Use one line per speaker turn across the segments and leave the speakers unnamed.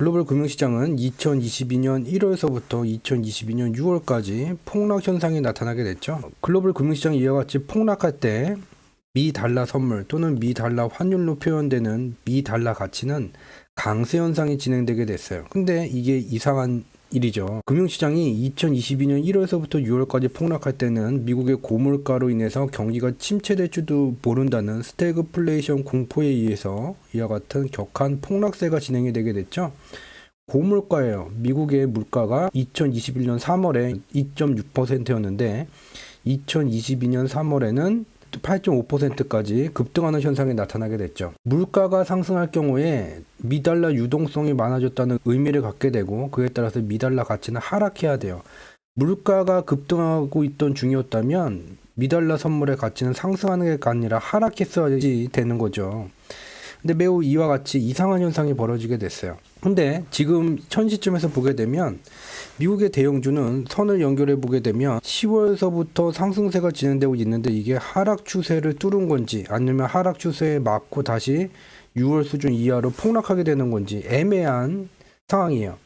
글로벌 금융시장은 2022년 1월서부터 2022년 6월까지 폭락 현상이 나타나게 됐죠. 글로벌 금융시장이 이와 같이 폭락할 때 미 달러 선물 또는 미 달러 환율로 표현되는 미 달러 가치는 강세 현상이 진행되게 됐어요. 근데 이게 이상한 일이죠. 금융시장이 2022년 1월서부터 6월까지 폭락할 때는 미국의 고물가로 인해서 경기가 침체될지도 모른다는 스태그플레이션 공포에 의해서 이와 같은 격한 폭락세가 진행이 되게 됐죠. 고물가예요. 미국의 물가가 2021년 3월에 2.6%였는데 2022년 3월에는 8.5%까지 급등하는 현상이 나타나게 됐죠. 물가가 상승할 경우에 미달러 유동성이 많아졌다는 의미를 갖게 되고 그에 따라서 미달러 가치는 하락해야 돼요. 물가가 급등하고 있던 중이었다면 미달러 선물의 가치는 상승하는 게 아니라 하락했어야지 되는 거죠. 근데 매우 이와 같이 이상한 현상이 벌어지게 됐어요. 근데 지금 현 시점에서 보게 되면 미국의 대형주는 선을 연결해 보게 되면 10월서부터 상승세가 진행되고 있는데 이게 하락 추세를 뚫은 건지 아니면 하락 추세에 맞고 다시 6월 수준 이하로 폭락하게 되는 건지 애매한 상황이에요.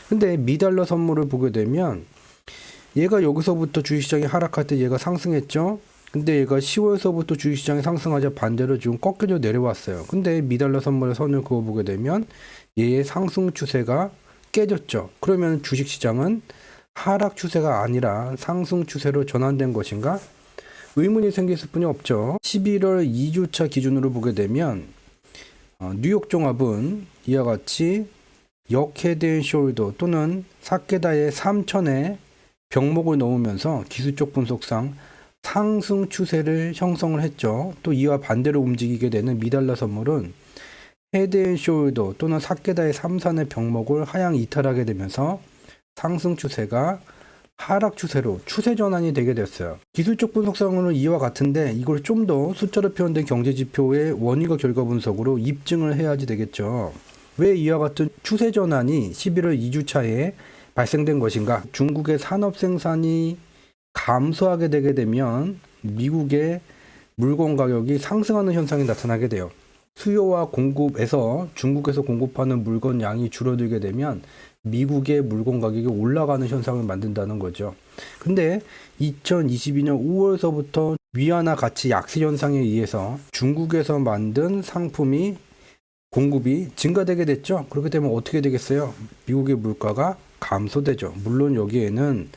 근데 미달러 선물을 보게 되면 얘가 여기서부터 주식시장이 하락할 때 얘가 상승했죠. 근데 얘가 10월서부터 주식시장이 상승하자 반대로 지금 꺾여져 내려왔어요. 근데 미달러 선물의 선을 그어보게 되면 얘의 상승 추세가 깨졌죠. 그러면 주식시장은 하락 추세가 아니라 상승 추세로 전환된 것인가? 의문이 생길 수뿐이 없죠. 11월 2주차 기준으로 보게 되면 뉴욕 종합은 이와 같이 역헤드앤숄더 또는 사케다의 3천에 병목을 넣으면서 기술적 분석상 상승 추세를 형성을 했죠. 또 이와 반대로 움직이게 되는 미달러 선물은 헤드앤숄더 또는 사케다의 3산의 병목을 하향 이탈하게 되면서 상승 추세가 하락 추세로 추세 전환이 되게 됐어요. 기술적 분석상으로는 이와 같은데 이걸 좀 더 숫자로 표현된 경제지표의 원인과 결과 분석으로 입증을 해야지 되겠죠. 왜 이와 같은 추세 전환이 11월 2주차에 발생된 것인가? 중국의 산업 생산이 감소하게 되게 되면 미국의 물건 가격이 상승하는 현상이 나타나게 돼요. 수요와 공급에서 중국에서 공급하는 물건 양이 줄어들게 되면 미국의 물건 가격이 올라가는 현상을 만든다는 거죠. 근데 2022년 5월서부터 위안화 가치 약세 현상에 의해서 중국에서 만든 상품이 공급이 증가되게 됐죠. 그렇게 되면 어떻게 되겠어요? 미국의 물가가 감소되죠. 물론 여기에는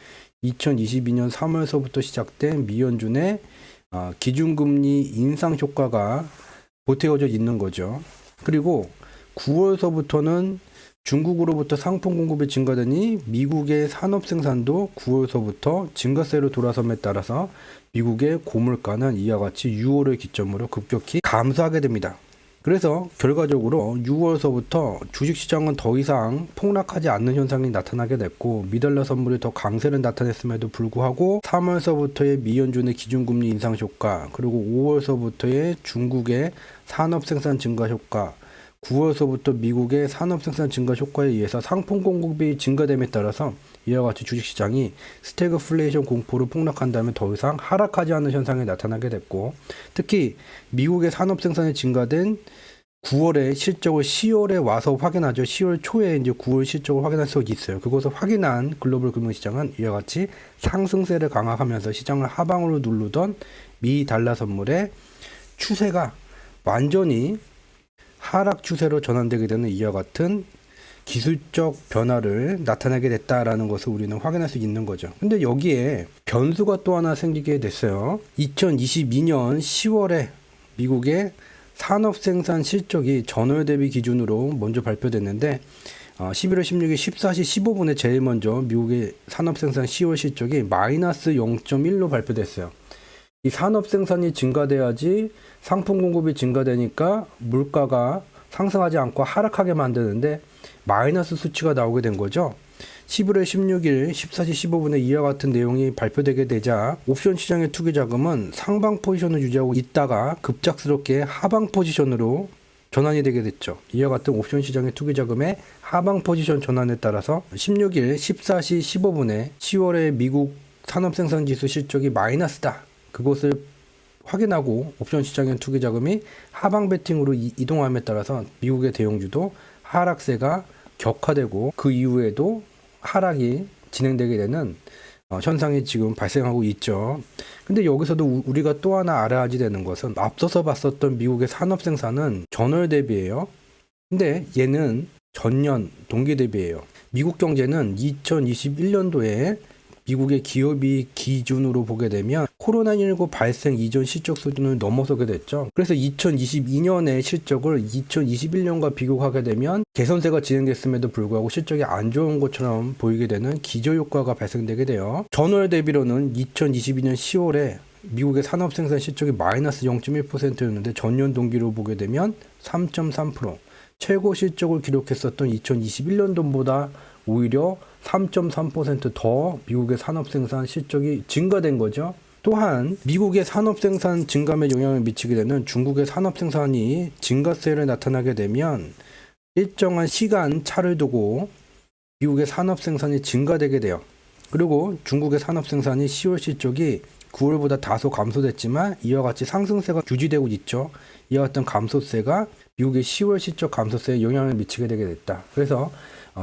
2022년 3월서부터 시작된 미연준의 기준금리 인상 효과가 보태어져 있는 거죠. 그리고 9월서부터는 중국으로부터 상품 공급이 증가되니 미국의 산업 생산도 9월서부터 증가세로 돌아섬에 따라서 미국의 고물가는 이와 같이 6월을 기점으로 급격히 감소하게 됩니다. 그래서 결과적으로 6월서부터 주식시장은 더 이상 폭락하지 않는 현상이 나타나게 됐고 미달러 선물이 더 강세를 나타냈음에도 불구하고 3월서부터의 미연준의 기준금리 인상 효과 그리고 5월서부터의 중국의 산업생산 증가 효과 9월서부터 미국의 산업생산 증가 효과에 의해서 상품 공급이 증가됨에 따라서 이와 같이 주식시장이 스태그플레이션 공포로 폭락한다면 더 이상 하락하지 않는 현상이 나타나게 됐고 특히 미국의 산업생산이 증가된 9월의 실적을 10월에 와서 확인하죠. 10월 초에 이제 9월 실적을 확인할 수 있어요. 그것을 확인한 글로벌 금융시장은 이와 같이 상승세를 강화하면서 시장을 하방으로 누르던 미 달러 선물의 추세가 완전히 하락 추세로 전환되게 되는 이와 같은 기술적 변화를 나타내게 됐다라는 것을 우리는 확인할 수 있는 거죠. 근데 여기에 변수가 또 하나 생기게 됐어요. 2022년 10월에 미국의 산업 생산 실적이 전월 대비 기준으로 먼저 발표됐는데 11월 16일 14시 15분에 제일 먼저 미국의 산업 생산 10월 실적이 마이너스 0.1로 발표됐어요. 이 산업 생산이 증가돼야지 상품 공급이 증가되니까 물가가 상승하지 않고 하락하게 만드는데 마이너스 수치가 나오게 된 거죠. 11월 16일 14시 15분에 이와 같은 내용이 발표되게 되자 옵션 시장의 투기 자금은 상방 포지션을 유지하고 있다가 급작스럽게 하방 포지션으로 전환이 되게 됐죠. 이와 같은 옵션 시장의 투기 자금의 하방 포지션 전환에 따라서 16일 14시 15분에 10월의 미국 산업 생산 지수 실적이 마이너스다. 그것을 확인하고 옵션 시장의 투기 자금이 하방 베팅으로 이동함에 따라서 미국의 대형주도 하락세가 격화되고 그 이후에도 하락이 진행되게 되는 현상이 지금 발생하고 있죠. 근데 여기서도 우리가 또 하나 알아야지 되는 것은 앞서서 봤었던 미국의 산업 생산은 전월 대비예요. 근데 얘는 전년 동기 대비예요. 미국 경제는 2021년도에 미국의 기업이 기준으로 보게 되면 코로나19 발생 이전 실적 수준을 넘어서게 됐죠. 그래서 2022년의 실적을 2021년과 비교하게 되면 개선세가 진행됐음에도 불구하고 실적이 안 좋은 것처럼 보이게 되는 기저효과가 발생되게 돼요. 전월 대비로는 2022년 10월에 미국의 산업 생산 실적이 마이너스 0.1%였는데 전년 동기로 보게 되면 3.3%, 최고 실적을 기록했었던 2021년도보다 오히려 3.3% 미국의 산업 생산 실적이 증가된 거죠. 또한 미국의 산업 생산 증감에 영향을 미치게 되는 중국의 산업 생산이 증가세를 나타나게 되면 일정한 시간 차를 두고 미국의 산업 생산이 증가되게 돼요. 그리고 중국의 산업 생산이 10월 실적이 9월보다 다소 감소됐지만 이와 같이 상승세가 유지되고 있죠. 이와 같은 감소세가 미국의 10월 실적 감소세에 영향을 미치게 되게 됐다. 그래서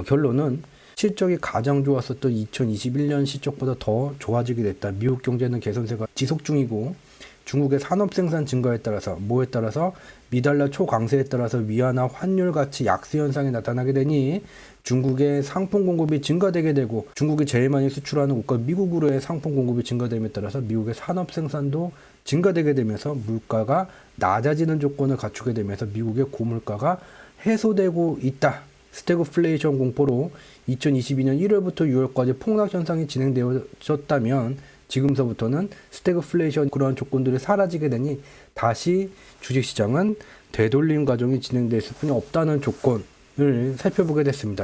결론은 실적이 가장 좋았었던 2021년 실적보다 더 좋아지게 됐다. 미국 경제는 개선세가 지속 중이고 중국의 산업 생산 증가에 따라서 뭐에 따라서 미달러 초강세에 따라서 위안화 환율 가치 약세 현상이 나타나게 되니 중국의 상품 공급이 증가되게 되고 중국이 제일 많이 수출하는 국가 미국으로의 상품 공급이 증가됨에 따라서 미국의 산업 생산도 증가되게 되면서 물가가 낮아지는 조건을 갖추게 되면서 미국의 고물가가 해소되고 있다. 스태그플레이션 공포로 2022년 1월부터 6월까지 폭락 현상이 진행되어졌다면 지금서부터는 스태그플레이션 그러한 조건들이 사라지게 되니 다시 주식시장은 되돌림 과정이 진행될 수뿐이 없다는 조건을 살펴보게 됐습니다.